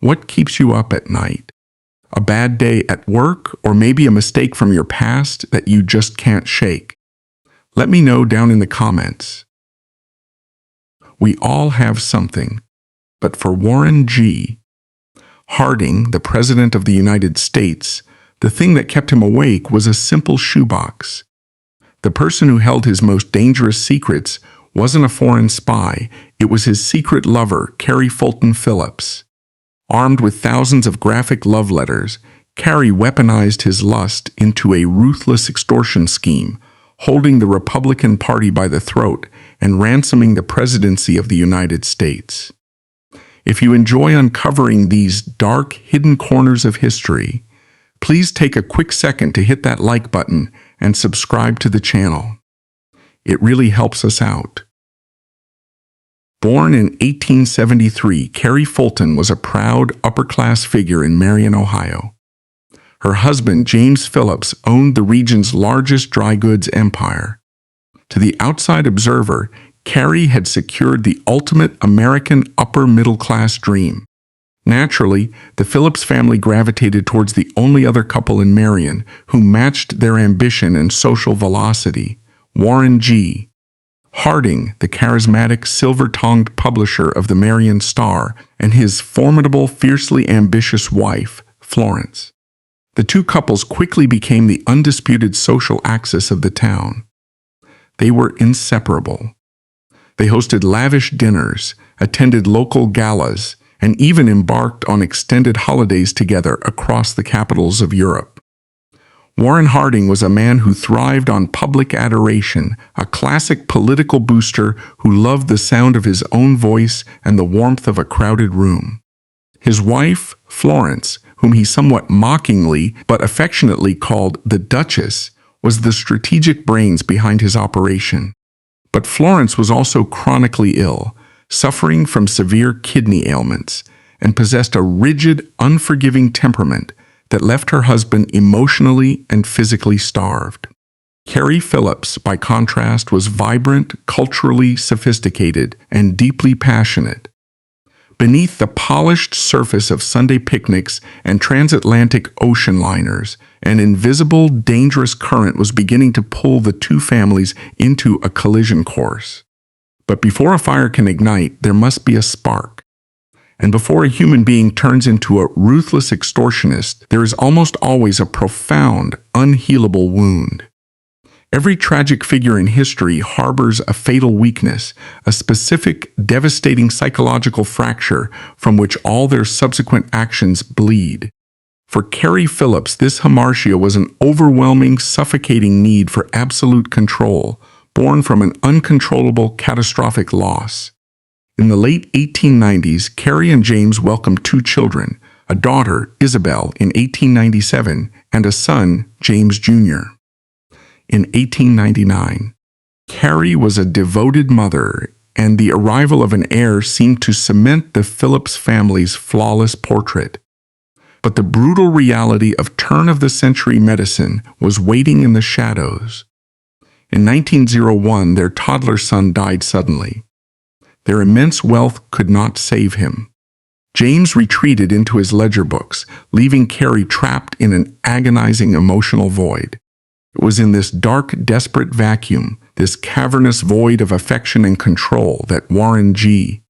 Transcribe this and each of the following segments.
What keeps you up at night? A bad day at work, or maybe a mistake from your past that you just can't shake? Let me know down in the comments. We all have something, but for Warren G. Harding, the President of the United States, the thing that kept him awake was a simple shoebox. The person who held his most dangerous secrets wasn't a foreign spy, it was his secret lover, Carrie Fulton Phillips. Armed with thousands of graphic love letters, Carrie weaponized his lust into a ruthless extortion scheme, holding the Republican Party by the throat and ransoming the presidency of the United States. If you enjoy uncovering these dark, hidden corners of history, please take a quick second to hit that like button and subscribe to the channel. It really helps us out. Born in 1873, Carrie Fulton was a proud, upper-class figure in Marion, Ohio. Her husband, James Phillips, owned the region's largest dry goods empire. To the outside observer, Carrie had secured the ultimate American upper-middle-class dream. Naturally, the Phillips family gravitated towards the only other couple in Marion who matched their ambition and social velocity, Warren G. Harding, the charismatic, silver-tongued publisher of the Marion Star, and his formidable, fiercely ambitious wife, Florence. The two couples quickly became the undisputed social axis of the town. They were inseparable. They hosted lavish dinners, attended local galas, and even embarked on extended holidays together across the capitals of Europe. Warren Harding was a man who thrived on public adoration, a classic political booster who loved the sound of his own voice and the warmth of a crowded room. His wife, Florence, whom he somewhat mockingly but affectionately called the Duchess, was the strategic brains behind his operation. But Florence was also chronically ill, suffering from severe kidney ailments, and possessed a rigid, unforgiving temperament that left her husband emotionally and physically starved. Carrie Phillips, by contrast, was vibrant, culturally sophisticated, and deeply passionate. Beneath the polished surface of Sunday picnics and transatlantic ocean liners, an invisible, dangerous current was beginning to pull the two families into a collision course. But before a fire can ignite, there must be a spark. And before a human being turns into a ruthless extortionist, there is almost always a profound, unhealable wound. Every tragic figure in history harbors a fatal weakness, a specific, devastating psychological fracture from which all their subsequent actions bleed. For Carrie Phillips, this hamartia was an overwhelming, suffocating need for absolute control, born from an uncontrollable, catastrophic loss. In the late 1890s, Carrie and James welcomed two children, a daughter, Isabel, in 1897, and a son, James Jr. In 1899, Carrie was a devoted mother, and the arrival of an heir seemed to cement the Phillips family's flawless portrait. But the brutal reality of turn-of-the-century medicine was waiting in the shadows. In 1901, their toddler son died suddenly. Their immense wealth could not save him. James retreated into his ledger books, leaving Carrie trapped in an agonizing emotional void. It was in this dark, desperate vacuum, this cavernous void of affection and control, that Warren G.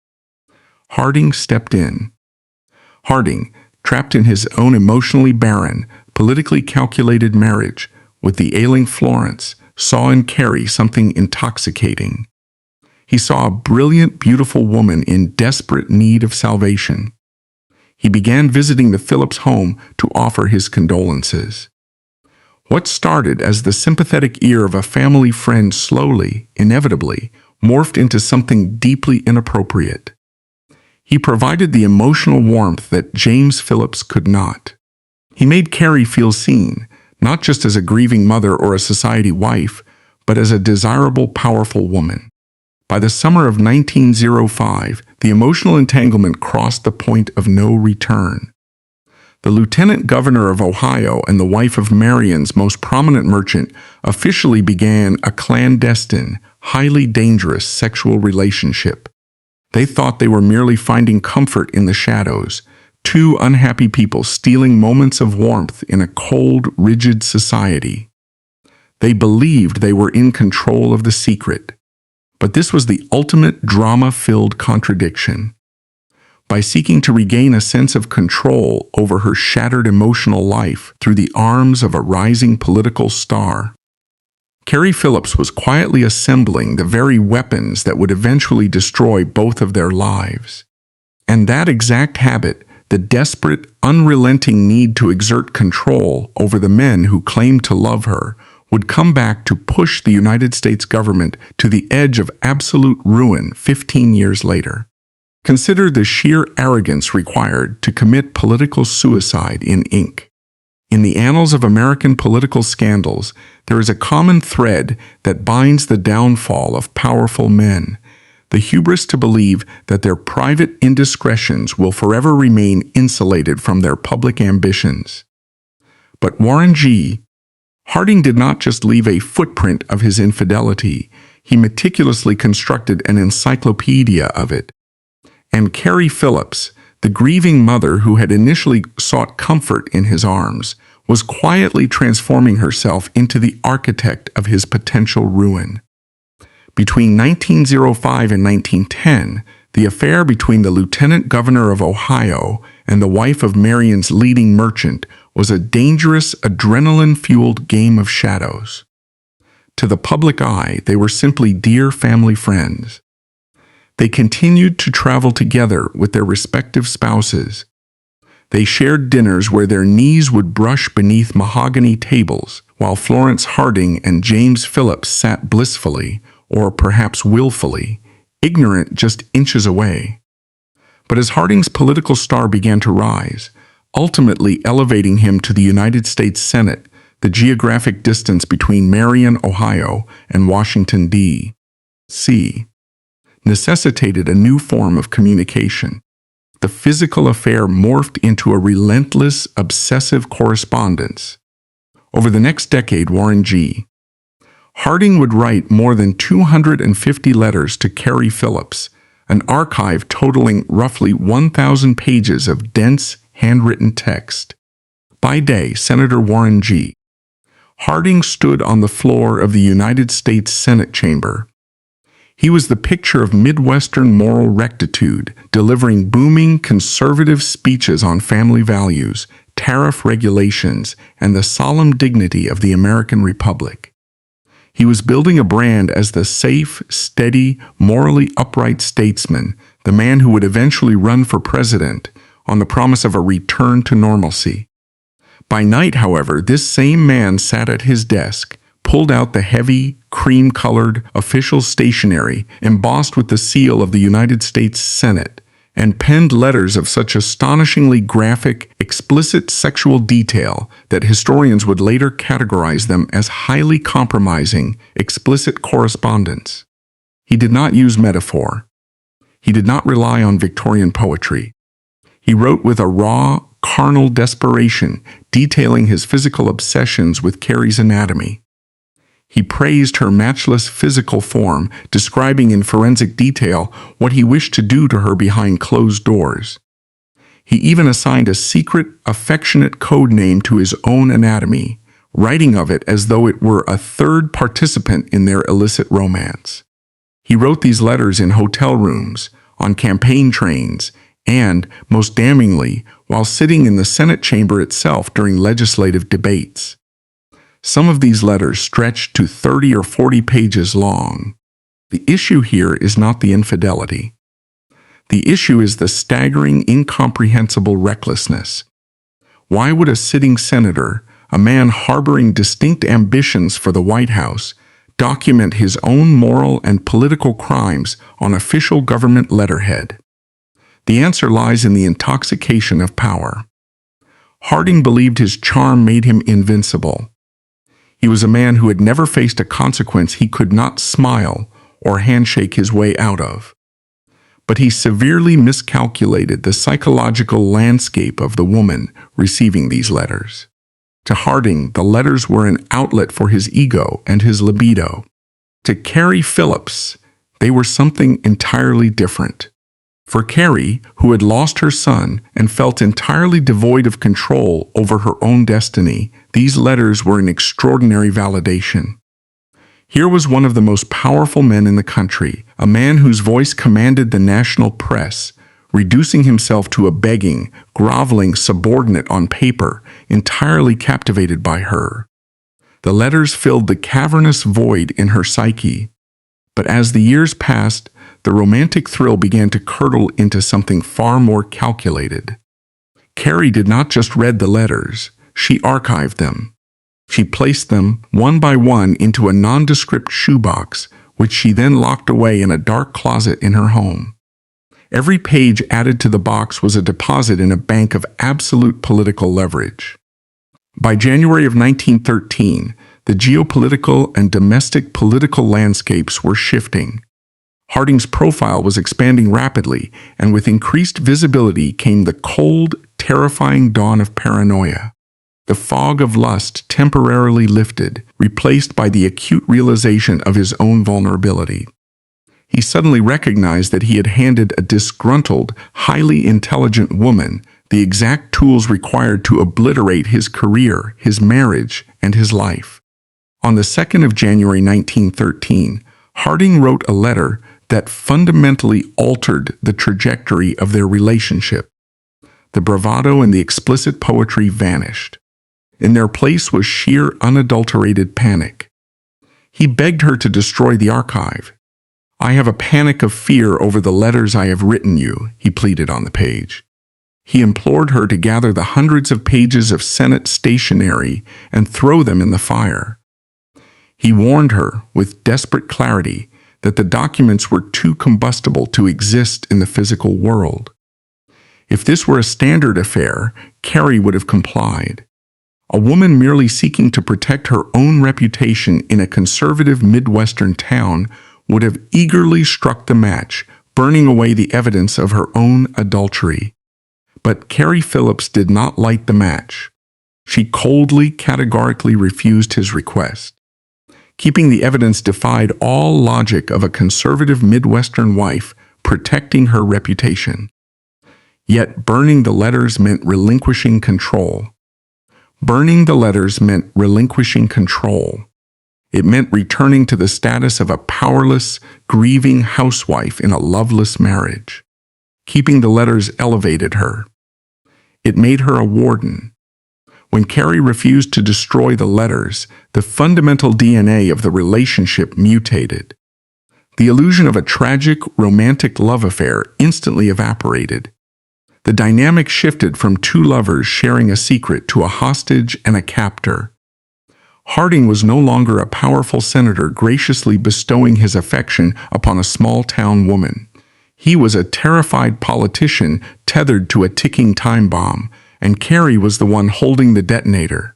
Harding stepped in. Harding, trapped in his own emotionally barren, politically calculated marriage with the ailing Florence, saw in Carrie something intoxicating. He saw a brilliant, beautiful woman in desperate need of salvation. He began visiting the Phillips home to offer his condolences. What started as the sympathetic ear of a family friend slowly, inevitably, morphed into something deeply inappropriate. He provided the emotional warmth that James Phillips could not. He made Carrie feel seen, not just as a grieving mother or a society wife, but as a desirable, powerful woman. By the summer of 1905, the emotional entanglement crossed the point of no return. The lieutenant governor of Ohio and the wife of Marion's most prominent merchant officially began a clandestine, highly dangerous sexual relationship. They thought they were merely finding comfort in the shadows, Two unhappy people stealing moments of warmth in a cold, rigid society. They believed they were in control of the secret. But this was the ultimate drama-filled contradiction. By seeking to regain a sense of control over her shattered emotional life through the arms of a rising political star, Carrie Phillips was quietly assembling the very weapons that would eventually destroy both of their lives. And that exact habit, the desperate, unrelenting need to exert control over the men who claimed to love her, would come back to push the United States government to the edge of absolute ruin 15 years later. Consider the sheer arrogance required to commit political suicide in ink. In the annals of American political scandals, there is a common thread that binds the downfall of powerful men: the hubris to believe that their private indiscretions will forever remain insulated from their public ambitions. But Warren G. Harding did not just leave a footprint of his infidelity, he meticulously constructed an encyclopedia of it. And Carrie Phillips, the grieving mother who had initially sought comfort in his arms, was quietly transforming herself into the architect of his potential ruin. Between 1905 and 1910, the affair between the lieutenant governor of Ohio and the wife of Marion's leading merchant was a dangerous, adrenaline-fueled game of shadows. To the public eye, they were simply dear family friends. They continued to travel together with their respective spouses. They shared dinners where their knees would brush beneath mahogany tables, while Florence Harding and James Phillips sat blissfully, or perhaps willfully, ignorant just inches away. But as Harding's political star began to rise, ultimately elevating him to the United States Senate, the geographic distance between Marion, Ohio, and Washington, D.C., necessitated a new form of communication. The physical affair morphed into a relentless, obsessive correspondence. Over the next decade, Warren G. Harding would write more than 250 letters to Carrie Phillips, an archive totaling roughly 1,000 pages of dense, handwritten text. By day, Senator Warren G. Harding stood on the floor of the United States Senate chamber. He was the picture of Midwestern moral rectitude, delivering booming, conservative speeches on family values, tariff regulations, and the solemn dignity of the American Republic. He was building a brand as the safe, steady, morally upright statesman, the man who would eventually run for president, on the promise of a return to normalcy. By night, however, this same man sat at his desk, pulled out the heavy, cream-colored official stationery embossed with the seal of the United States Senate, and penned letters of such astonishingly graphic, explicit sexual detail that historians would later categorize them as highly compromising, explicit correspondence. He did not use metaphor. He did not rely on Victorian poetry. He wrote with a raw, carnal desperation, detailing his physical obsessions with Carrie's anatomy. He praised her matchless physical form, describing in forensic detail what he wished to do to her behind closed doors. He even assigned a secret, affectionate code name to his own anatomy, writing of it as though it were a third participant in their illicit romance. He wrote these letters in hotel rooms, on campaign trains, and, most damningly, while sitting in the Senate chamber itself during legislative debates. Some of these letters stretched to 30 or 40 pages long. The issue here is not the infidelity. The issue is the staggering, incomprehensible recklessness. Why would a sitting senator, a man harboring distinct ambitions for the White House, document his own moral and political crimes on official government letterhead? The answer lies in the intoxication of power. Harding believed his charm made him invincible. He was a man who had never faced a consequence he could not smile or handshake his way out of. But he severely miscalculated the psychological landscape of the woman receiving these letters. To Harding, the letters were an outlet for his ego and his libido. To Carrie Phillips, they were something entirely different. For Carrie, who had lost her son and felt entirely devoid of control over her own destiny, these letters were an extraordinary validation. Here was one of the most powerful men in the country, a man whose voice commanded the national press, reducing himself to a begging, groveling subordinate on paper, entirely captivated by her. The letters filled the cavernous void in her psyche. But as the years passed, the romantic thrill began to curdle into something far more calculated. Carrie did not just read the letters, she archived them. She placed them, one by one, into a nondescript shoebox, which she then locked away in a dark closet in her home. Every page added to the box was a deposit in a bank of absolute political leverage. By January of 1913, the geopolitical and domestic political landscapes were shifting. Harding's profile was expanding rapidly, and with increased visibility came the cold, terrifying dawn of paranoia. The fog of lust temporarily lifted, replaced by the acute realization of his own vulnerability. He suddenly recognized that he had handed a disgruntled, highly intelligent woman the exact tools required to obliterate his career, his marriage, and his life. On the 2nd of January 1913, Harding wrote a letter that fundamentally altered the trajectory of their relationship. The bravado and the explicit poetry vanished. In their place was sheer, unadulterated panic. He begged her to destroy the archive. "I have a panic of fear over the letters I have written you," he pleaded on the page. He implored her to gather the hundreds of pages of Senate stationery and throw them in the fire. He warned her, with desperate clarity, that the documents were too combustible to exist in the physical world. If this were a standard affair, Carrie would have complied. A woman merely seeking to protect her own reputation in a conservative Midwestern town would have eagerly struck the match, burning away the evidence of her own adultery. But Carrie Phillips did not light the match. She coldly, categorically refused his request. Keeping the evidence defied all logic of a conservative Midwestern wife protecting her reputation. Yet burning the letters meant relinquishing control. Burning the letters meant relinquishing control. It meant returning to the status of a powerless, grieving housewife in a loveless marriage. Keeping the letters elevated her. It made her a warden. When Carrie refused to destroy the letters, the fundamental DNA of the relationship mutated. The illusion of a tragic, romantic love affair instantly evaporated. The dynamic shifted from two lovers sharing a secret to a hostage and a captor. Harding was no longer a powerful senator graciously bestowing his affection upon a small-town woman. He was a terrified politician tethered to a ticking time bomb, and Carrie was the one holding the detonator.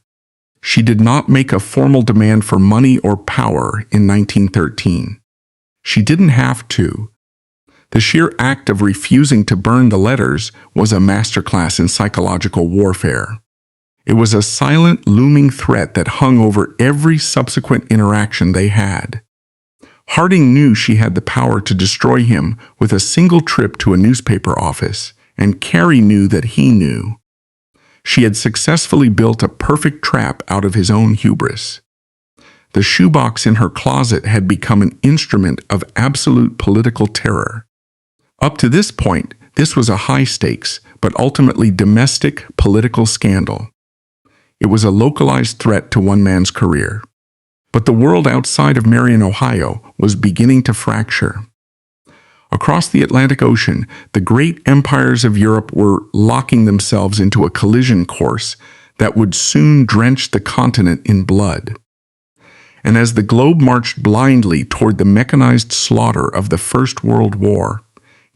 She did not make a formal demand for money or power in 1913. She didn't have to. The sheer act of refusing to burn the letters was a masterclass in psychological warfare. It was a silent, looming threat that hung over every subsequent interaction they had. Harding knew she had the power to destroy him with a single trip to a newspaper office, and Carrie knew that he knew. She had successfully built a perfect trap out of his own hubris. The shoebox in her closet had become an instrument of absolute political terror. Up to this point, this was a high-stakes, but ultimately domestic, political scandal. It was a localized threat to one man's career. But the world outside of Marion, Ohio, was beginning to fracture. Across the Atlantic Ocean, the great empires of Europe were locking themselves into a collision course that would soon drench the continent in blood. And as the globe marched blindly toward the mechanized slaughter of the First World War,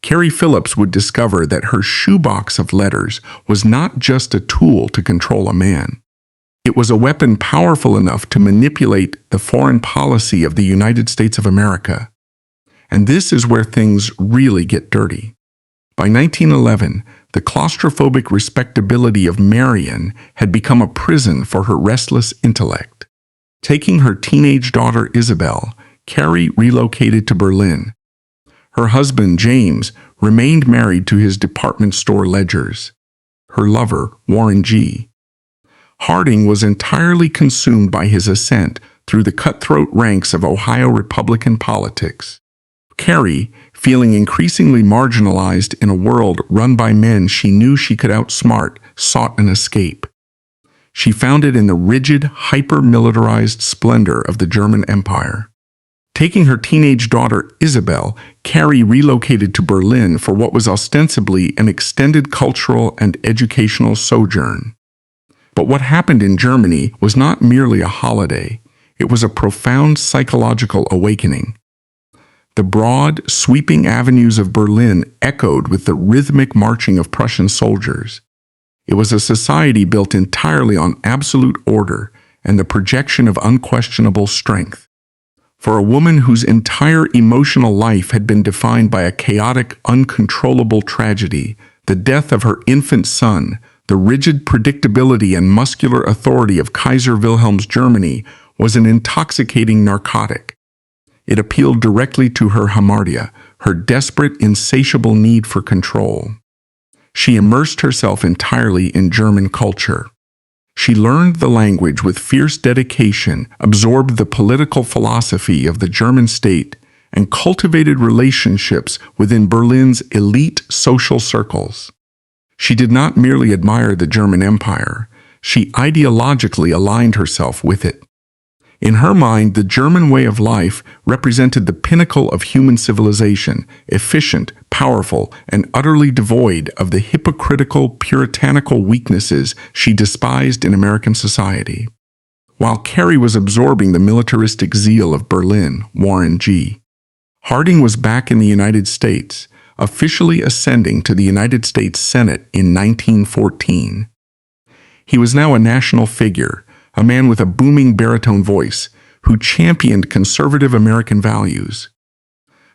Carrie Phillips would discover that her shoebox of letters was not just a tool to control a man. It was a weapon powerful enough to manipulate the foreign policy of the United States of America. And this is where things really get dirty. By 1911, the claustrophobic respectability of Marion had become a prison for her restless intellect. Taking her teenage daughter Isabel, Carrie relocated to Berlin. Her husband, James, remained married to his department store ledgers. Her lover, Warren G. Harding, was entirely consumed by his ascent through the cutthroat ranks of Ohio Republican politics. Carrie, feeling increasingly marginalized in a world run by men she knew she could outsmart, sought an escape. She found it in the rigid, hyper-militarized splendor of the German Empire. Taking her teenage daughter, Isabel, Carrie relocated to Berlin for what was ostensibly an extended cultural and educational sojourn. But what happened in Germany was not merely a holiday. It was a profound psychological awakening. The broad, sweeping avenues of Berlin echoed with the rhythmic marching of Prussian soldiers. It was a society built entirely on absolute order and the projection of unquestionable strength. For a woman whose entire emotional life had been defined by a chaotic, uncontrollable tragedy, the death of her infant son, the rigid predictability and muscular authority of Kaiser Wilhelm's Germany was an intoxicating narcotic. It appealed directly to her hamartia, her desperate, insatiable need for control. She immersed herself entirely in German culture. She learned the language with fierce dedication, absorbed the political philosophy of the German state, and cultivated relationships within Berlin's elite social circles. She did not merely admire the German Empire, she ideologically aligned herself with it. In her mind, the German way of life represented the pinnacle of human civilization, efficient, powerful, and utterly devoid of the hypocritical, puritanical weaknesses she despised in American society. While Carrie was absorbing the militaristic zeal of Berlin, Warren G. Harding was back in the United States, officially ascending to the United States Senate in 1914. He was now a national figure, a man with a booming baritone voice who championed conservative American values.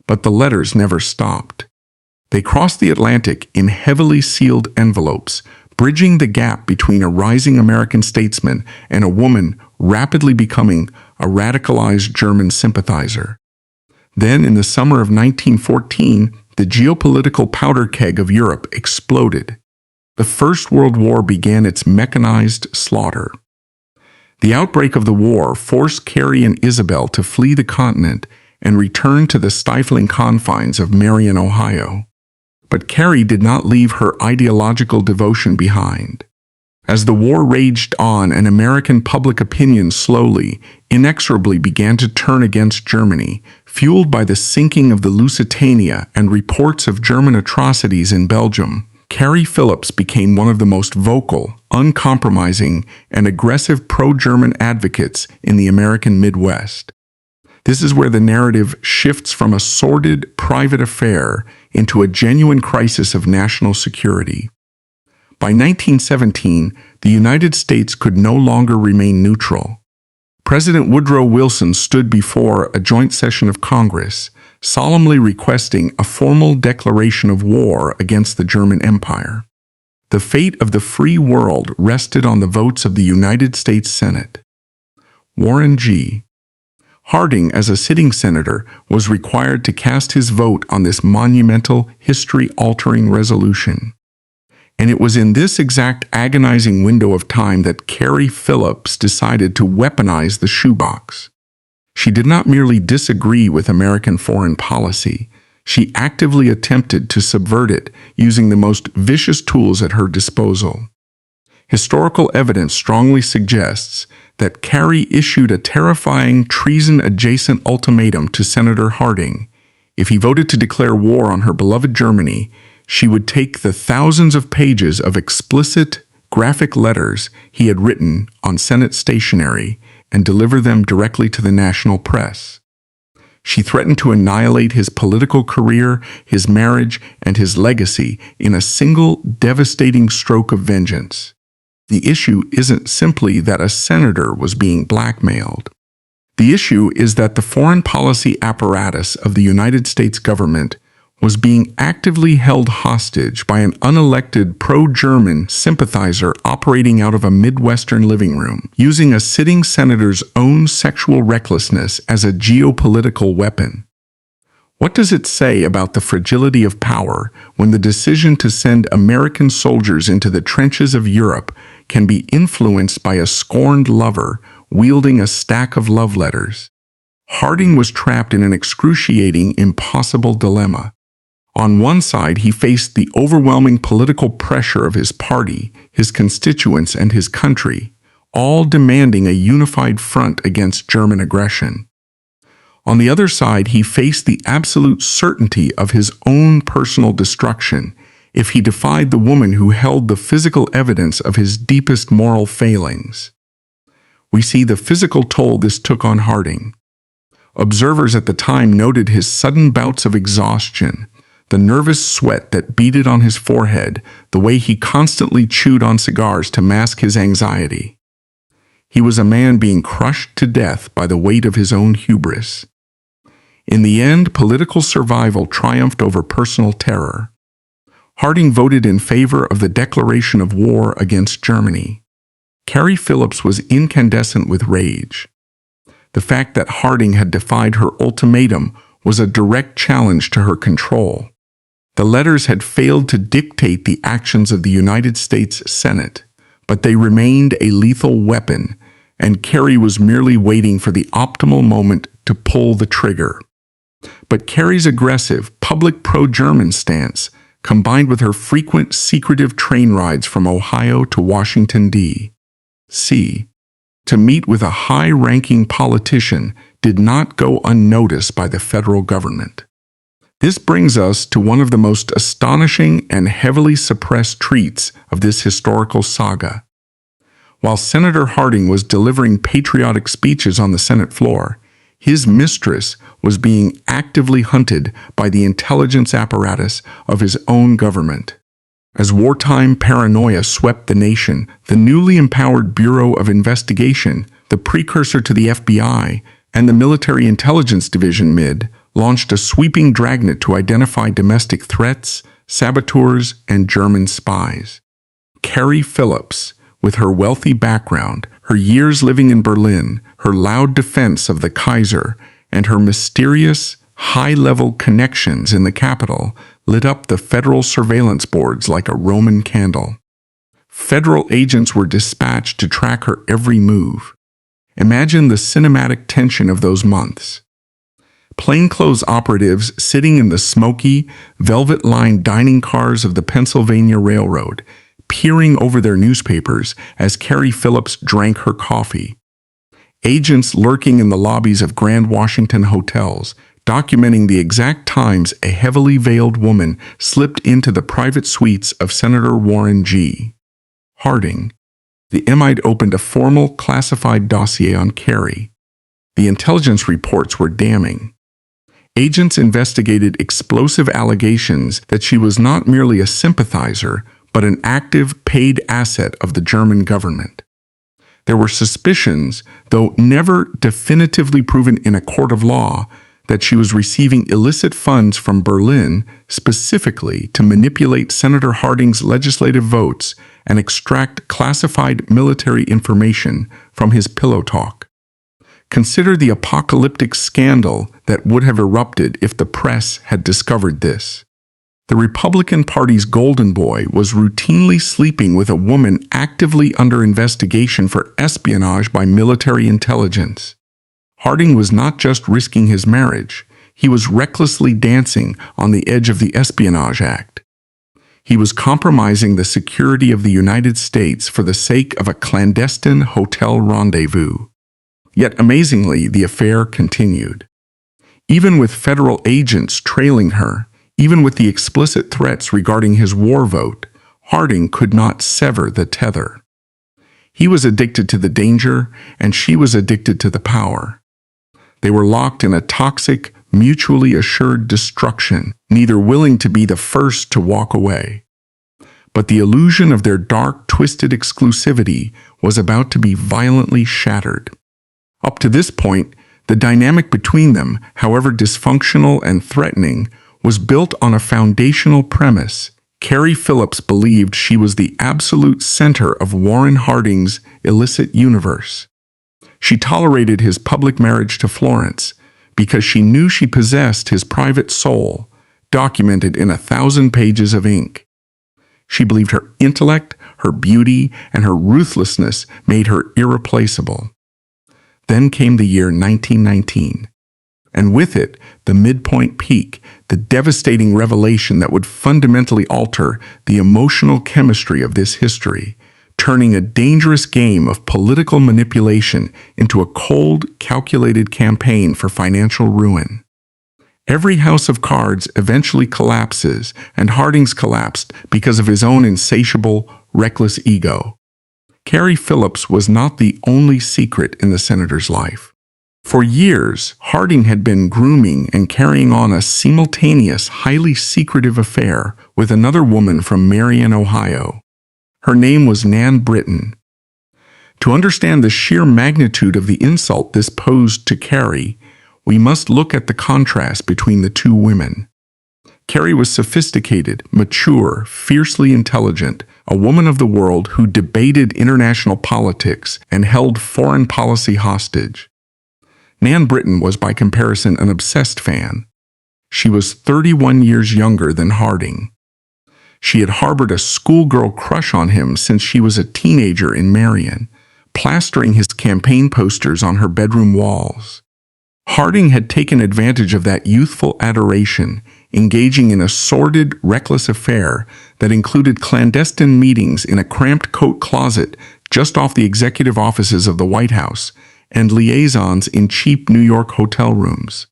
But the letters never stopped. They crossed the Atlantic in heavily sealed envelopes, bridging the gap between a rising American statesman and a woman rapidly becoming a radicalized German sympathizer. Then, in the summer of 1914, the geopolitical powder keg of Europe exploded. The First World War began its mechanized slaughter. The outbreak of the war forced Carrie and Isabel to flee the continent and return to the stifling confines of Marion, Ohio. But Carrie did not leave her ideological devotion behind. As the war raged on and American public opinion slowly, inexorably began to turn against Germany, fueled by the sinking of the Lusitania and reports of German atrocities in Belgium, Carrie Phillips became one of the most vocal, uncompromising, and aggressive pro-German advocates in the American Midwest. This is where the narrative shifts from a sordid, private affair into a genuine crisis of national security. By 1917, the United States could no longer remain neutral. President Woodrow Wilson stood before a joint session of Congress, solemnly requesting a formal declaration of war against the German Empire. The fate of the free world rested on the votes of the United States Senate. Warren G. Harding, as a sitting senator, was required to cast his vote on this monumental, history-altering resolution. And it was in this exact agonizing window of time that Carrie Phillips decided to weaponize the shoebox. She did not merely disagree with American foreign policy, she actively attempted to subvert it using the most vicious tools at her disposal. Historical evidence strongly suggests that Carrie issued a terrifying treason-adjacent ultimatum to Senator Harding. If he voted to declare war on her beloved Germany, she would take the thousands of pages of explicit, graphic letters he had written on Senate stationery and deliver them directly to the national press. She threatened to annihilate his political career, his marriage, and his legacy in a single devastating stroke of vengeance. The issue isn't simply that a senator was being blackmailed. The issue is that the foreign policy apparatus of the United States government was being actively held hostage by an unelected pro-German sympathizer operating out of a Midwestern living room, using a sitting senator's own sexual recklessness as a geopolitical weapon. What does it say about the fragility of power when the decision to send American soldiers into the trenches of Europe can be influenced by a scorned lover wielding a stack of love letters? Harding was trapped in an excruciating, impossible dilemma. On one side, he faced the overwhelming political pressure of his party, his constituents, and his country, all demanding a unified front against German aggression. On the other side, he faced the absolute certainty of his own personal destruction if he defied the woman who held the physical evidence of his deepest moral failings. We see the physical toll this took on Harding. Observers at the time noted his sudden bouts of exhaustion, the nervous sweat that beaded on his forehead, the way he constantly chewed on cigars to mask his anxiety. He was a man being crushed to death by the weight of his own hubris. In the end, political survival triumphed over personal terror. Harding voted in favor of the declaration of war against Germany. Carrie Phillips was incandescent with rage. The fact that Harding had defied her ultimatum was a direct challenge to her control. The letters had failed to dictate the actions of the United States Senate, but they remained a lethal weapon, and Carrie was merely waiting for the optimal moment to pull the trigger. But Carrie's aggressive, public pro-German stance, combined with her frequent secretive train rides from Ohio to Washington, D.C., to meet with a high-ranking politician, did not go unnoticed by the federal government. This brings us to one of the most astonishing and heavily suppressed treats of this historical saga. While Senator Harding was delivering patriotic speeches on the Senate floor, his mistress was being actively hunted by the intelligence apparatus of his own government. As wartime paranoia swept the nation, the newly empowered Bureau of Investigation, the precursor to the FBI, and the Military Intelligence Division MID, launched a sweeping dragnet to identify domestic threats, saboteurs, and German spies. Carrie Phillips, with her wealthy background, her years living in Berlin, her loud defense of the Kaiser, and her mysterious, high-level connections in the capital, lit up the federal surveillance boards like a Roman candle. Federal agents were dispatched to track her every move. Imagine the cinematic tension of those months. Plainclothes operatives sitting in the smoky, velvet-lined dining cars of the Pennsylvania Railroad, peering over their newspapers as Carrie Phillips drank her coffee. Agents lurking in the lobbies of Grand Washington hotels, documenting the exact times a heavily veiled woman slipped into the private suites of Senator Warren G. Harding. The MI opened a formal classified dossier on Carrie. The intelligence reports were damning. Agents investigated explosive allegations that she was not merely a sympathizer, but an active, paid asset of the German government. There were suspicions, though never definitively proven in a court of law, that she was receiving illicit funds from Berlin specifically to manipulate Senator Harding's legislative votes and extract classified military information from his pillow talk. Consider the apocalyptic scandal that would have erupted if the press had discovered this. The Republican Party's golden boy was routinely sleeping with a woman actively under investigation for espionage by military intelligence. Harding was not just risking his marriage, he was recklessly dancing on the edge of the Espionage Act. He was compromising the security of the United States for the sake of a clandestine hotel rendezvous. Yet amazingly, the affair continued. Even with federal agents trailing her, even with the explicit threats regarding his war vote, Harding could not sever the tether. He was addicted to the danger, and she was addicted to the power. They were locked in a toxic, mutually assured destruction, neither willing to be the first to walk away. But the illusion of their dark, twisted exclusivity was about to be violently shattered. Up to this point, the dynamic between them, however dysfunctional and threatening, was built on a foundational premise. Carrie Phillips believed she was the absolute center of Warren Harding's illicit universe. She tolerated his public marriage to Florence, because she knew she possessed his private soul, documented in 1,000 pages of ink. She believed her intellect, her beauty, and her ruthlessness made her irreplaceable. Then came the year 1919, and with it, the midpoint peak, the devastating revelation that would fundamentally alter the emotional chemistry of this history, turning a dangerous game of political manipulation into a cold, calculated campaign for financial ruin. Every house of cards eventually collapses, and Harding's collapsed because of his own insatiable, reckless ego. Carrie Phillips was not the only secret in the senator's life. For years, Harding had been grooming and carrying on a simultaneous, highly secretive affair with another woman from Marion, Ohio. Her name was Nan Britton. To understand the sheer magnitude of the insult this posed to Carrie, we must look at the contrast between the two women. Carrie was sophisticated, mature, fiercely intelligent, a woman of the world who debated international politics and held foreign policy hostage. Nan Britton was by comparison an obsessed fan. She was 31 years younger than Harding. She had harbored a schoolgirl crush on him since she was a teenager in Marion, plastering his campaign posters on her bedroom walls. Harding had taken advantage of that youthful adoration, engaging in a sordid, reckless affair that included clandestine meetings in a cramped coat closet just off the executive offices of the White House and liaisons in cheap New York hotel rooms.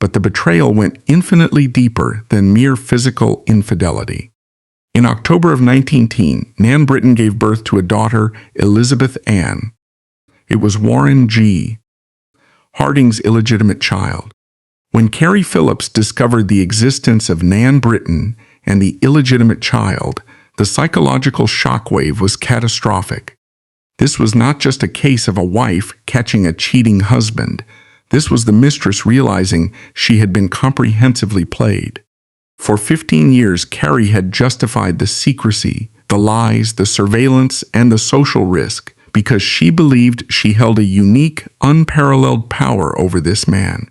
But the betrayal went infinitely deeper than mere physical infidelity. In October of 1910, Nan Britton gave birth to a daughter, Elizabeth Ann. It was Warren G., Harding's illegitimate child. When Carrie Phillips discovered the existence of Nan Britton and the illegitimate child, the psychological shockwave was catastrophic. This was not just a case of a wife catching a cheating husband. This was the mistress realizing she had been comprehensively played. For 15 years, Carrie had justified the secrecy, the lies, the surveillance, and the social risk because she believed she held a unique, unparalleled power over this man.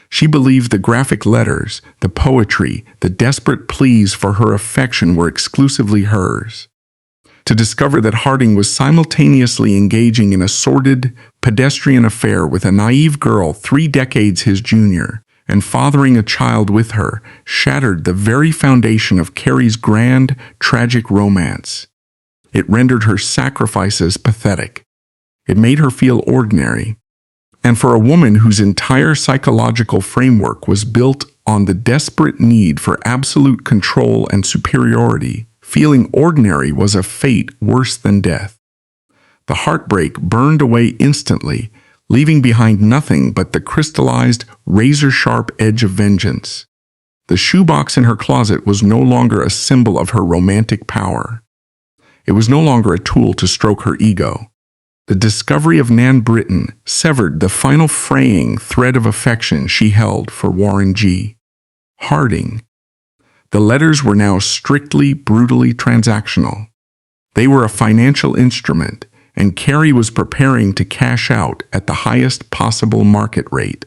She believed the graphic letters, the poetry, the desperate pleas for her affection were exclusively hers. To discover that Harding was simultaneously engaging in a sordid, pedestrian affair with a naive girl 3 decades his junior, and fathering a child with her, shattered the very foundation of Carrie's grand, tragic romance. It rendered her sacrifices pathetic. It made her feel ordinary. And for a woman whose entire psychological framework was built on the desperate need for absolute control and superiority, feeling ordinary was a fate worse than death. The heartbreak burned away instantly, leaving behind nothing but the crystallized, razor-sharp edge of vengeance. The shoebox in her closet was no longer a symbol of her romantic power. It was no longer a tool to stroke her ego. The discovery of Nan Britton severed the final fraying thread of affection she held for Warren G. Harding. The letters were now strictly, brutally transactional. They were a financial instrument, and Carrie was preparing to cash out at the highest possible market rate.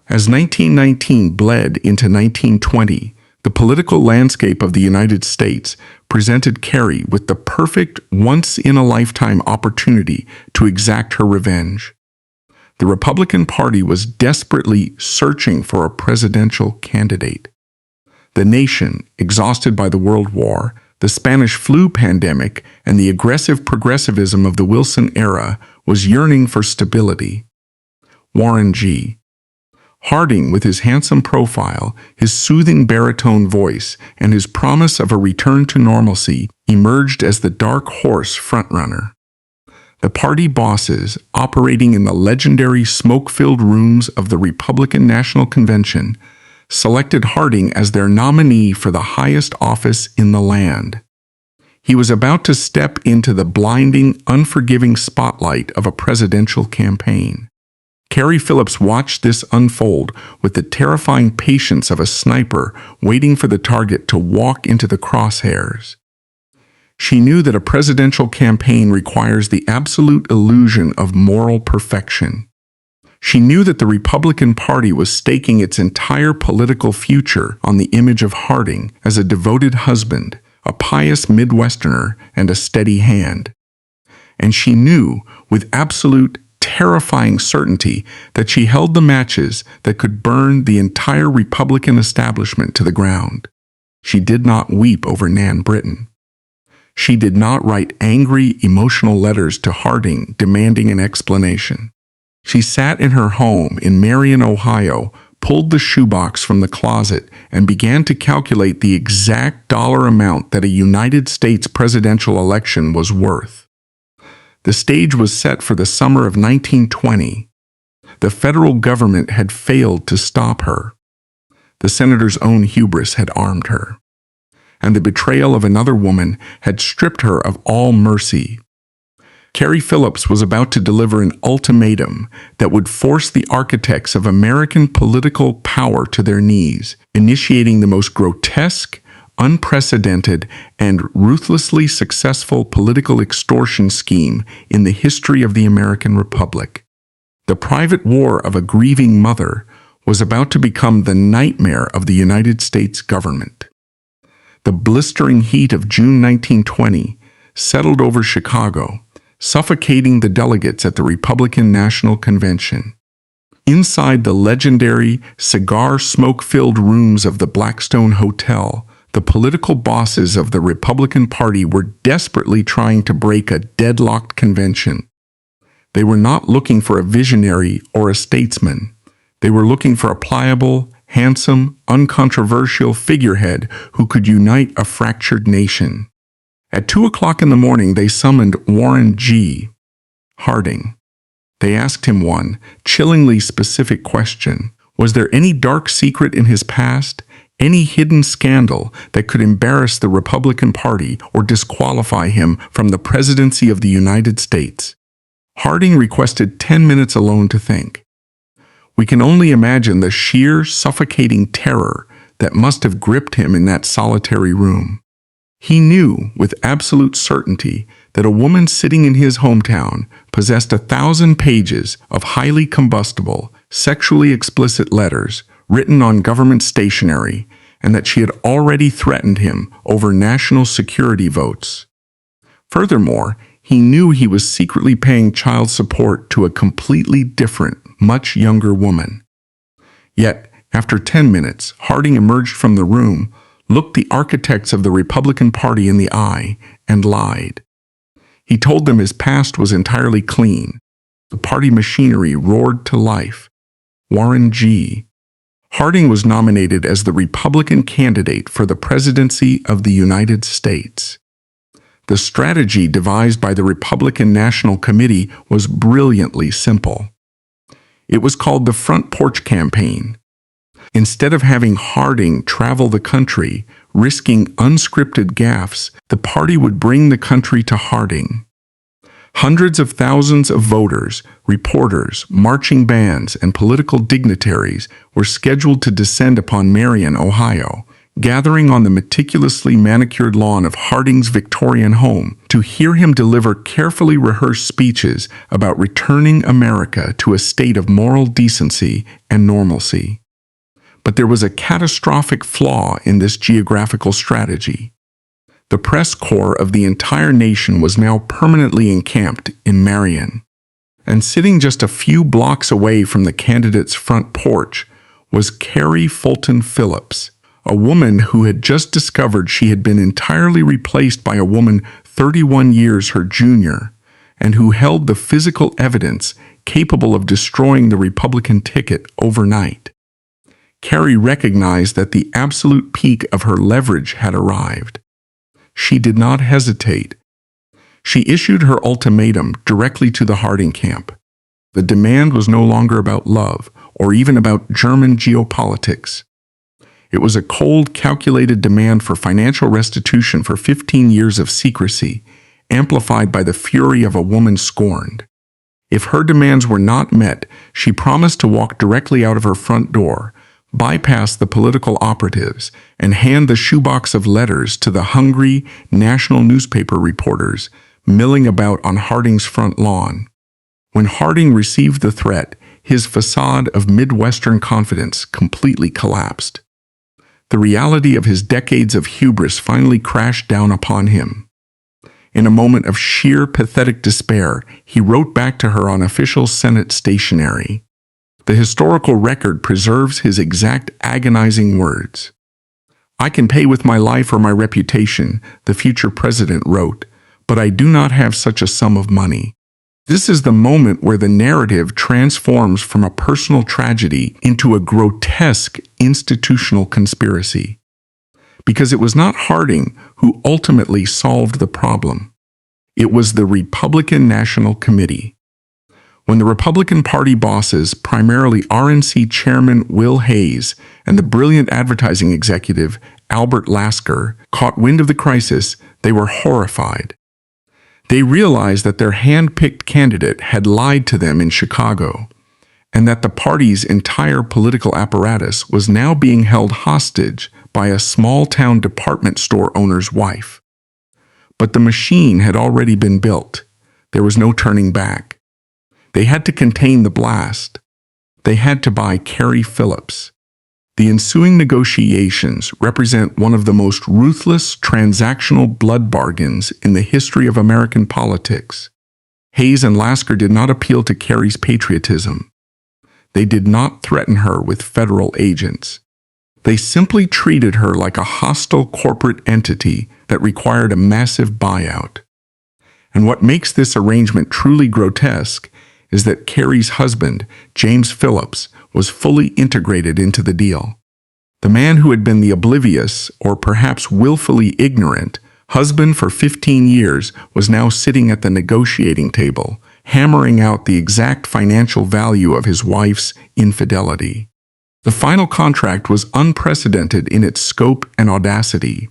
As 1919 bled into 1920, the political landscape of the United States presented Carrie with the perfect once-in-a-lifetime opportunity to exact her revenge. The Republican Party was desperately searching for a presidential candidate. The nation, exhausted by the World War, the Spanish flu pandemic, and the aggressive progressivism of the Wilson era, was yearning for stability. Warren G. Harding, with his handsome profile, his soothing baritone voice, and his promise of a return to normalcy, emerged as the dark horse frontrunner. The party bosses, operating in the legendary smoke-filled rooms of the Republican National Convention, selected Harding as their nominee for the highest office in the land. He was about to step into the blinding, unforgiving spotlight of a presidential campaign. Carrie Phillips watched this unfold with the terrifying patience of a sniper waiting for the target to walk into the crosshairs. She knew that a presidential campaign requires the absolute illusion of moral perfection. She knew that the Republican Party was staking its entire political future on the image of Harding as a devoted husband, a pious Midwesterner, and a steady hand. And she knew, with absolute, terrifying certainty, that she held the matches that could burn the entire Republican establishment to the ground. She did not weep over Nan Britton. She did not write angry, emotional letters to Harding demanding an explanation. She sat in her home in Marion, Ohio, pulled the shoebox from the closet, and began to calculate the exact dollar amount that a United States presidential election was worth. The stage was set for the summer of 1920. The federal government had failed to stop her. The senator's own hubris had armed her, and the betrayal of another woman had stripped her of all mercy. Carrie Phillips was about to deliver an ultimatum that would force the architects of American political power to their knees, initiating the most grotesque, unprecedented, and ruthlessly successful political extortion scheme in the history of the American Republic. The private war of a grieving mother was about to become the nightmare of the United States government. The blistering heat of June 1920 settled over Chicago, suffocating the delegates at the Republican National Convention. Inside the legendary, cigar-smoke-filled rooms of the Blackstone Hotel, the political bosses of the Republican Party were desperately trying to break a deadlocked convention. They were not looking for a visionary or a statesman. They were looking for a pliable, handsome, uncontroversial figurehead who could unite a fractured nation. At 2 o'clock in the morning, they summoned Warren G. Harding. They asked him one chillingly specific question. Was there any dark secret in his past, any hidden scandal that could embarrass the Republican Party or disqualify him from the presidency of the United States? Harding requested 10 minutes alone to think. We can only imagine the sheer, suffocating terror that must have gripped him in that solitary room. He knew with absolute certainty that a woman sitting in his hometown possessed 1,000 pages of highly combustible, sexually explicit letters written on government stationery, and that she had already threatened him over national security votes. Furthermore, he knew he was secretly paying child support to a completely different, much younger woman. Yet, after 10 minutes, Harding emerged from the room, looked the architects of the Republican Party in the eye, and lied. He told them his past was entirely clean. The party machinery roared to life. Warren G. Harding was nominated as the Republican candidate for the presidency of the United States. The strategy devised by the Republican National Committee was brilliantly simple. It was called the Front Porch Campaign. Instead of having Harding travel the country, risking unscripted gaffes, the party would bring the country to Harding. Hundreds of thousands of voters, reporters, marching bands, and political dignitaries were scheduled to descend upon Marion, Ohio, gathering on the meticulously manicured lawn of Harding's Victorian home to hear him deliver carefully rehearsed speeches about returning America to a state of moral decency and normalcy. But there was a catastrophic flaw in this geographical strategy. The press corps of the entire nation was now permanently encamped in Marion, and sitting just a few blocks away from the candidate's front porch was Carrie Fulton Phillips, a woman who had just discovered she had been entirely replaced by a woman 31 years her junior, and who held the physical evidence capable of destroying the Republican ticket overnight. Carrie recognized that the absolute peak of her leverage had arrived. She did not hesitate. She issued her ultimatum directly to the Harding camp. The demand was no longer about love or even about German geopolitics. It was a cold, calculated demand for financial restitution for 15 years of secrecy, amplified by the fury of a woman scorned. If her demands were not met, she promised to walk directly out of her front door, bypass the political operatives, and hand the shoebox of letters to the hungry national newspaper reporters milling about on Harding's front lawn. When Harding received the threat, his facade of Midwestern confidence completely collapsed. The reality of his decades of hubris finally crashed down upon him. In a moment of sheer pathetic despair, he wrote back to her on official Senate stationery. The historical record preserves his exact agonizing words. "I can pay with my life or my reputation," the future president wrote, "but I do not have such a sum of money." This is the moment where the narrative transforms from a personal tragedy into a grotesque institutional conspiracy. Because it was not Harding who ultimately solved the problem. It was the Republican National Committee. When the Republican Party bosses, primarily RNC Chairman Will Hayes and the brilliant advertising executive Albert Lasker, caught wind of the crisis, they were horrified. They realized that their hand-picked candidate had lied to them in Chicago, and that the party's entire political apparatus was now being held hostage by a small-town department store owner's wife. But the machine had already been built. There was no turning back. They had to contain the blast. They had to buy Carrie Phillips. The ensuing negotiations represent one of the most ruthless transactional blood bargains in the history of American politics. Hayes and Lasker did not appeal to Carrie's patriotism. They did not threaten her with federal agents. They simply treated her like a hostile corporate entity that required a massive buyout. And what makes this arrangement truly grotesque is that Carrie's husband, James Phillips, was fully integrated into the deal. The man who had been the oblivious, or perhaps willfully ignorant, husband for 15 years was now sitting at the negotiating table, hammering out the exact financial value of his wife's infidelity. The final contract was unprecedented in its scope and audacity.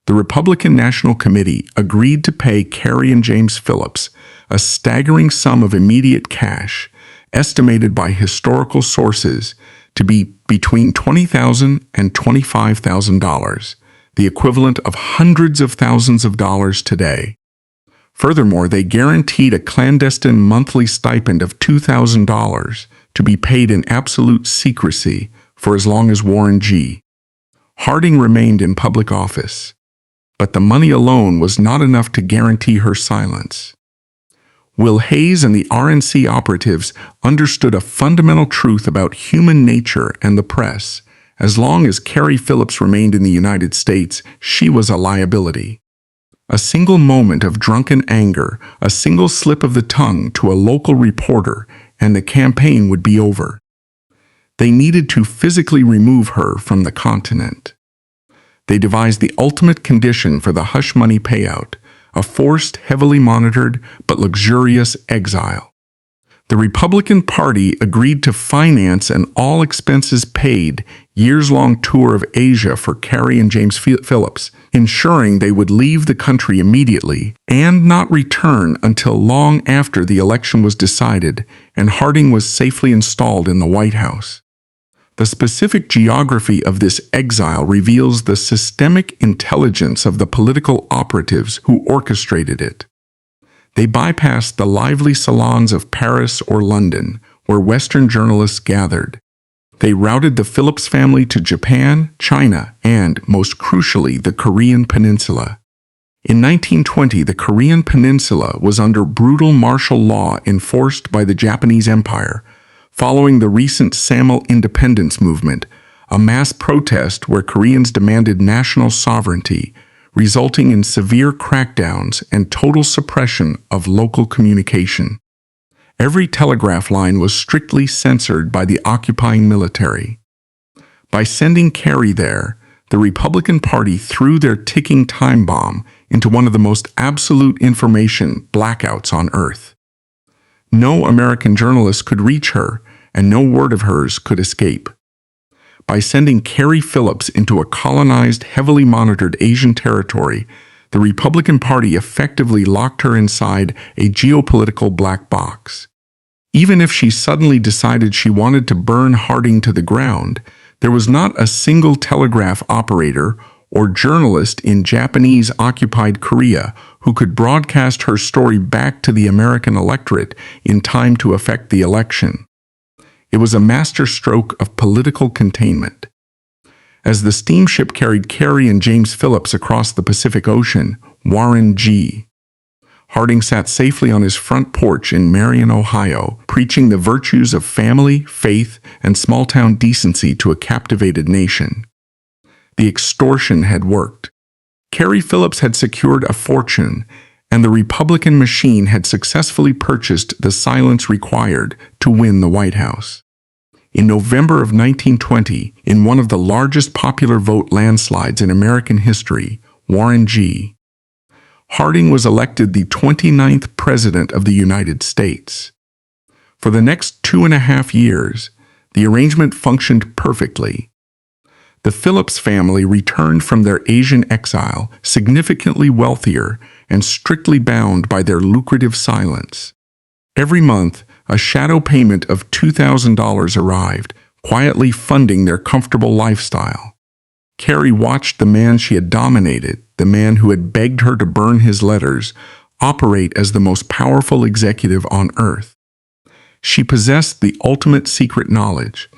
The Republican National Committee agreed to pay Carrie and James Phillips a staggering sum of immediate cash, estimated by historical sources to be between $20,000 and $25,000, the equivalent of hundreds of thousands of dollars today. Furthermore, they guaranteed a clandestine monthly stipend of $2,000 to be paid in absolute secrecy for as long as Warren G. Harding remained in public office. But the money alone was not enough to guarantee her silence. Will Hayes and the RNC operatives understood a fundamental truth about human nature and the press. As long as Carrie Phillips remained in the United States, she was a liability. A single moment of drunken anger, a single slip of the tongue to a local reporter, and the campaign would be over. They needed to physically remove her from the continent. They devised the ultimate condition for the hush money payout, a forced, heavily monitored, but luxurious exile. The Republican Party agreed to finance an all-expenses-paid, years-long tour of Asia for Carrie and James Phillips, ensuring they would leave the country immediately and not return until long after the election was decided and Harding was safely installed in the White House. The specific geography of this exile reveals the systemic intelligence of the political operatives who orchestrated it. They bypassed the lively salons of Paris or London, where Western journalists gathered. They routed the Phillips family to Japan, China, and, most crucially, the Korean Peninsula. In 1920, the Korean Peninsula was under brutal martial law enforced by the Japanese Empire, following the recent Samil independence movement, a mass protest where Koreans demanded national sovereignty, resulting in severe crackdowns and total suppression of local communication. Every telegraph line was strictly censored by the occupying military. By sending Carrie there, the Republican Party threw their ticking time bomb into one of the most absolute information blackouts on Earth. No American journalist could reach her, and no word of hers could escape. By sending Carrie Phillips into a colonized, heavily monitored Asian territory, the Republican Party effectively locked her inside a geopolitical black box. Even if she suddenly decided she wanted to burn Harding to the ground, there was not a single telegraph operator or journalist in Japanese-occupied Korea who could broadcast her story back to the American electorate in time to affect the election. It was a masterstroke of political containment. As the steamship carried Carrie and James Phillips across the Pacific Ocean, Warren G. Harding sat safely on his front porch in Marion, Ohio, preaching the virtues of family, faith, and small-town decency to a captivated nation. The extortion had worked. Carrie Phillips had secured a fortune, and the Republican machine had successfully purchased the silence required to win the White House. In November of 1920, in one of the largest popular vote landslides in American history, Warren G. Harding was elected the 29th President of the United States. For the next 2.5 years, the arrangement functioned perfectly. The Phillips family returned from their Asian exile significantly wealthier and strictly bound by their lucrative silence. Every month, a shadow payment of $2,000 arrived, quietly funding their comfortable lifestyle. Carrie watched the man she had dominated, the man who had begged her to burn his letters, operate as the most powerful executive on earth. She possessed the ultimate secret knowledge.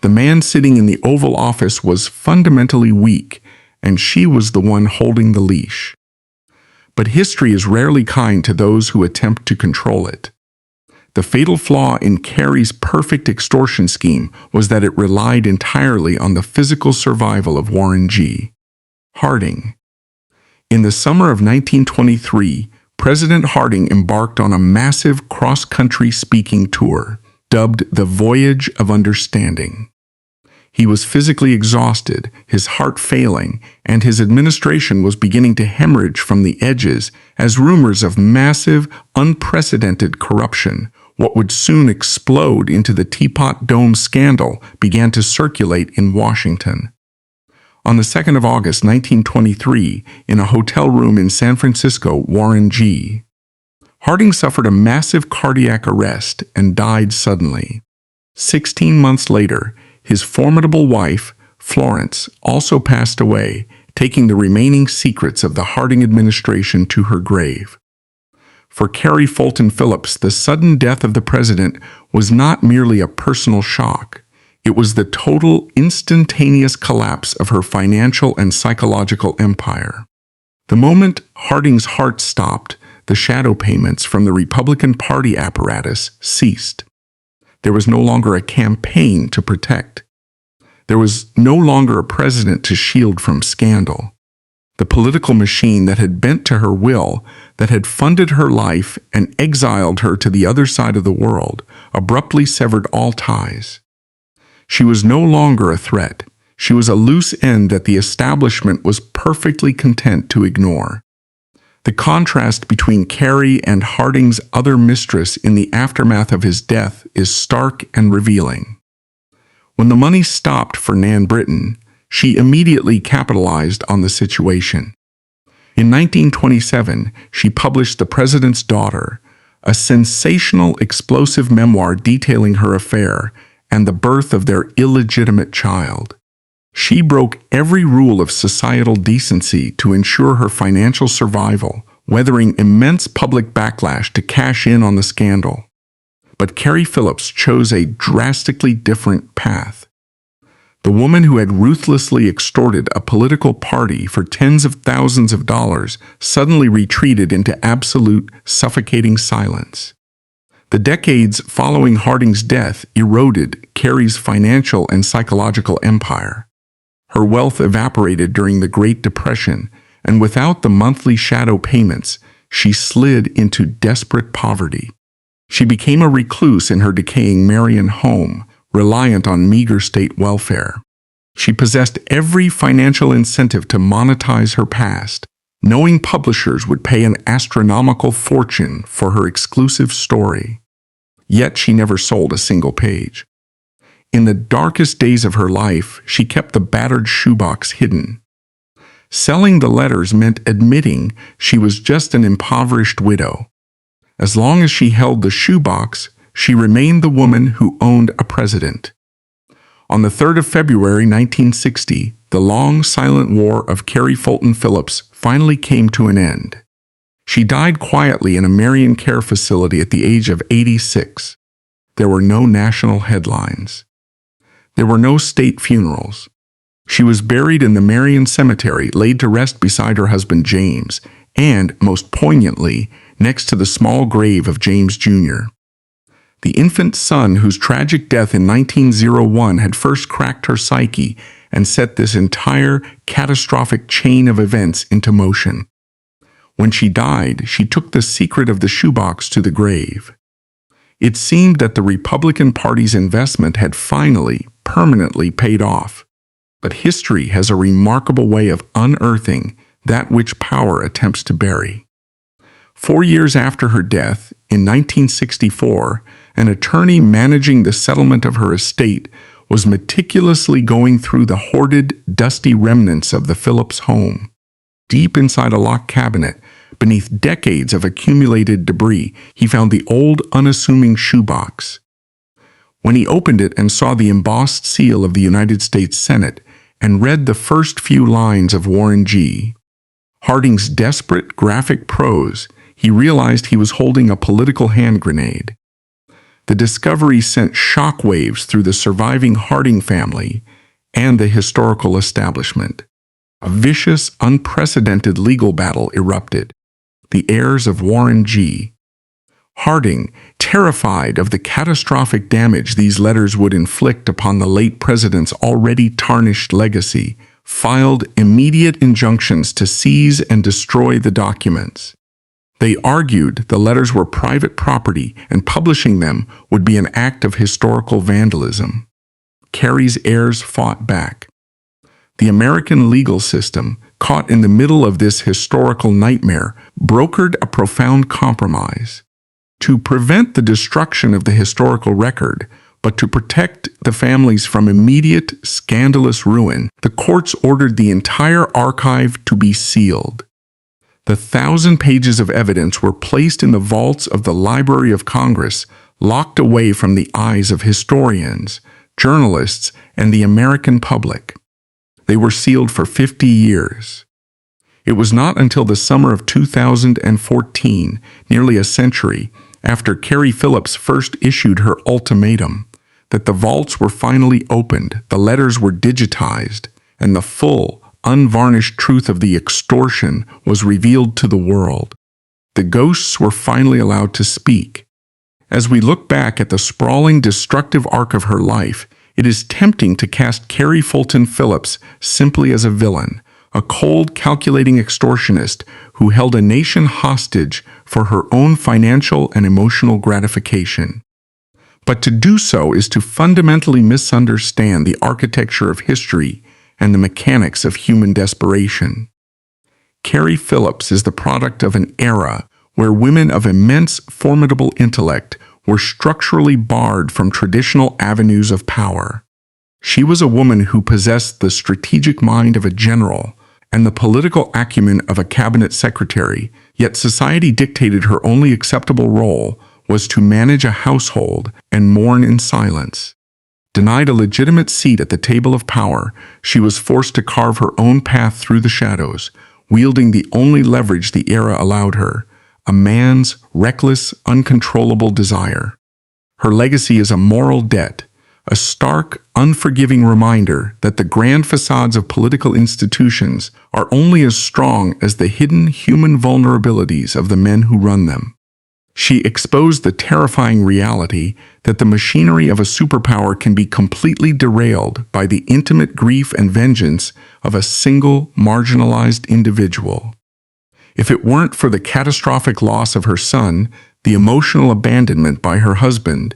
The man sitting in the Oval Office was fundamentally weak, and she was the one holding the leash. But history is rarely kind to those who attempt to control it. The fatal flaw in Carrie's perfect extortion scheme was that it relied entirely on the physical survival of Warren G. Harding. In the summer of 1923, President Harding embarked on a massive cross-country speaking tour, dubbed the Voyage of Understanding. He was physically exhausted, his heart failing, and his administration was beginning to hemorrhage from the edges as rumors of massive, unprecedented corruption, what would soon explode into the Teapot Dome scandal, began to circulate in Washington. On the 2nd of August 1923, in a hotel room in San Francisco, Warren G. Harding suffered a massive cardiac arrest and died suddenly. 16 months later, his formidable wife, Florence, also passed away, taking the remaining secrets of the Harding administration to her grave. For Carrie Fulton Phillips, the sudden death of the president was not merely a personal shock. It was the total, instantaneous collapse of her financial and psychological empire. The moment Harding's heart stopped, the shadow payments from the Republican Party apparatus ceased. There was no longer a campaign to protect. There was no longer a president to shield from scandal. The political machine that had bent to her will, that had funded her life and exiled her to the other side of the world, abruptly severed all ties. She was no longer a threat. She was a loose end that the establishment was perfectly content to ignore. The contrast between Carrie and Harding's other mistress in the aftermath of his death is stark and revealing. When the money stopped for Nan Britton, she immediately capitalized on the situation. In 1927, she published The President's Daughter, a sensational, explosive memoir detailing her affair and the birth of their illegitimate child. She broke every rule of societal decency to ensure her financial survival, weathering immense public backlash to cash in on the scandal. But Carrie Phillips chose a drastically different path. The woman who had ruthlessly extorted a political party for tens of thousands of dollars suddenly retreated into absolute, suffocating silence. The decades following Harding's death eroded Carrie's financial and psychological empire. Her wealth evaporated during the Great Depression, and without the monthly shadow payments, she slid into desperate poverty. She became a recluse in her decaying Marion home, reliant on meager state welfare. She possessed every financial incentive to monetize her past, knowing publishers would pay an astronomical fortune for her exclusive story. Yet she never sold a single page. In the darkest days of her life, she kept the battered shoebox hidden. Selling the letters meant admitting she was just an impoverished widow. As long as she held the shoebox, she remained the woman who owned a president. On the 3rd of February 1960, the long, silent war of Carrie Fulton Phillips finally came to an end. She died quietly in a Marion care facility at the age of 86. There were no national headlines. There were no state funerals. She was buried in the Marion Cemetery, laid to rest beside her husband James, and, most poignantly, next to the small grave of James Jr. The infant son whose tragic death in 1901 had first cracked her psyche and set this entire catastrophic chain of events into motion. When she died, she took the secret of the shoebox to the grave. It seemed that the Republican Party's investment had finally, permanently paid off. But history has a remarkable way of unearthing that which power attempts to bury. 4 years after her death, in 1964, an attorney managing the settlement of her estate was meticulously going through the hoarded, dusty remnants of the Phillips home. Deep inside a locked cabinet, beneath decades of accumulated debris, he found the old, unassuming shoebox. When he opened it and saw the embossed seal of the United States Senate and read the first few lines of Warren G. Harding's desperate, graphic prose, he realized he was holding a political hand grenade. The discovery sent shockwaves through the surviving Harding family and the historical establishment. A vicious, unprecedented legal battle erupted. The heirs of Warren G. Harding, terrified of the catastrophic damage these letters would inflict upon the late president's already tarnished legacy, filed immediate injunctions to seize and destroy the documents. They argued the letters were private property and publishing them would be an act of historical vandalism. Carrie's heirs fought back. The American legal system, caught in the middle of this historical nightmare, brokered a profound compromise. To prevent the destruction of the historical record, but to protect the families from immediate, scandalous ruin, the courts ordered the entire archive to be sealed. The 1,000 pages of evidence were placed in the vaults of the Library of Congress, locked away from the eyes of historians, journalists, and the American public. They were sealed for 50 years. It was not until the summer of 2014, nearly a century, after Carrie Phillips first issued her ultimatum, that the vaults were finally opened, the letters were digitized, and the full, unvarnished truth of the extortion was revealed to the world. The ghosts were finally allowed to speak. As we look back at the sprawling, destructive arc of her life, it is tempting to cast Carrie Fulton Phillips simply as a villain, a cold, calculating extortionist who held a nation hostage for her own financial and emotional gratification. But to do so is to fundamentally misunderstand the architecture of history and the mechanics of human desperation. Carrie Phillips is the product of an era where women of immense, formidable intellect were structurally barred from traditional avenues of power. She was a woman who possessed the strategic mind of a general and the political acumen of a cabinet secretary, yet society dictated her only acceptable role was to manage a household and mourn in silence. Denied a legitimate seat at the table of power, she was forced to carve her own path through the shadows, wielding the only leverage the era allowed her, a man's reckless, uncontrollable desire. Her legacy is a moral debt, a stark, unforgiving reminder that the grand facades of political institutions are only as strong as the hidden human vulnerabilities of the men who run them. She exposed the terrifying reality that the machinery of a superpower can be completely derailed by the intimate grief and vengeance of a single, marginalized individual. If it weren't for the catastrophic loss of her son, the emotional abandonment by her husband,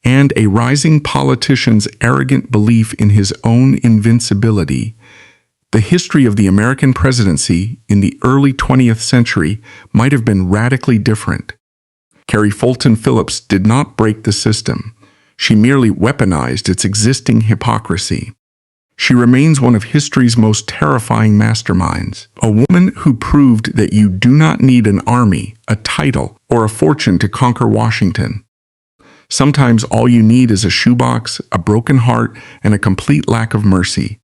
and a rising politician's arrogant belief in his own invincibility, the history of the American presidency in the early 20th century might have been radically different. Carrie Fulton Phillips did not break the system. She merely weaponized its existing hypocrisy. She remains one of history's most terrifying masterminds, a woman who proved that you do not need an army, a title, or a fortune to conquer Washington. Sometimes all you need is a shoebox, a broken heart, and a complete lack of mercy.